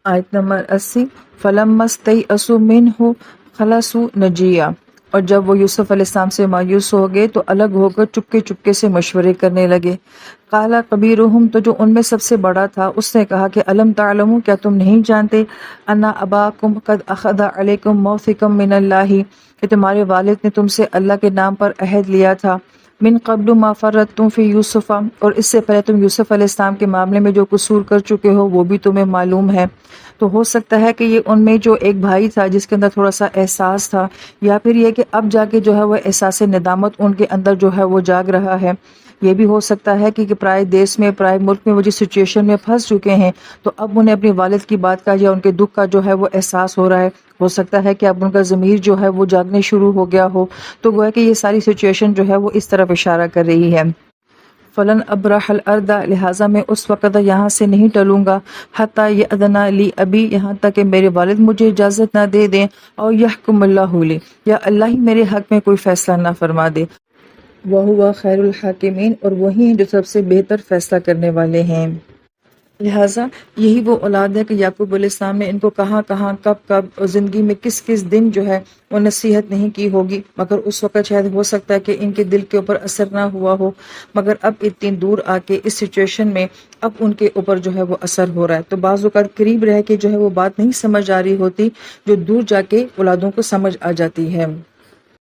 آیت نمبر 80 فَلَمَّا اسْتَيْأَسُوا مِنْهُ خَلَصُوا نَجِيًّا، اور جب وہ یوسف علیہ السلام سے مایوس ہو گئے تو الگ ہو کر چپکے چپکے سے مشورے کرنے لگے۔ قَالَ كَبِيرُهُمْ، تو جو ان میں سب سے بڑا تھا اس نے کہا کہ أَلَمْ تَعْلَمُوا، کیا تم نہیں جانتے أَنَّ أَبَاكُمْ قَدْ أَخَذَ عَلَيْكُمْ مَوْثِقًا مِّنَ اللَّهِ، کہ تمہارے والد نے تم سے اللہ کے نام پر عہد لیا تھا، من قبل ما فرطتم فی یوسف، اور اس سے پہلے تم یوسف علیہ السلام کے معاملے میں جو قصور کر چکے ہو وہ بھی تمہیں معلوم ہے۔ تو ہو سکتا ہے کہ یہ ان میں جو ایک بھائی تھا جس کے اندر تھوڑا سا احساس تھا، یا پھر یہ کہ اب جا کے جو ہے وہ احساس ندامت ان کے اندر جو ہے وہ جاگ رہا ہے۔ یہ بھی ہو سکتا ہے کہ پرائے دیس میں، پرائے ملک میں وہ جس سچویشن میں پھنس چکے ہیں تو اب انہیں اپنے والد کی بات کا یا ان کے دکھ کا جو ہے وہ احساس ہو رہا ہے۔ ہو سکتا ہے کہ اب ان کا ضمیر جو ہے وہ جاگنے شروع ہو گیا ہو، تو گویا کہ یہ ساری سچویشن جو ہے وہ اس طرف اشارہ کر رہی ہے۔ فلن ابرح الارض، لہٰذا میں اس وقت یہاں سے نہیں ٹلوں گا، حتی یأذن لی ابی، یہاں تک کہ میرے والد مجھے اجازت نہ دے دیں، اور یحکم اللہ لی، یا اللہ ہی میرے حق میں کوئی فیصلہ نہ فرما دے، وہو خیر الحاکمین، اور وہی ہیں جو سب سے بہتر فیصلہ کرنے والے ہیں۔ لہٰذا یہی وہ اولاد ہے کہ یعقوب علیہ السلام نے ان کو کہاں کہاں کب کب اور زندگی میں کس کس دن جو ہے وہ نصیحت نہیں کی ہوگی، مگر اس وقت شاید ہو سکتا ہے کہ ان کے دل کے اوپر اثر نہ ہوا ہو، مگر اب اتنی دور آ کے اس سچویشن میں اب ان کے اوپر جو ہے وہ اثر ہو رہا ہے۔ تو بعض اوقات قریب رہ کے جو ہے وہ بات نہیں سمجھ آ رہی ہوتی جو دور جا کے اولادوں کو سمجھ آ جاتی ہے۔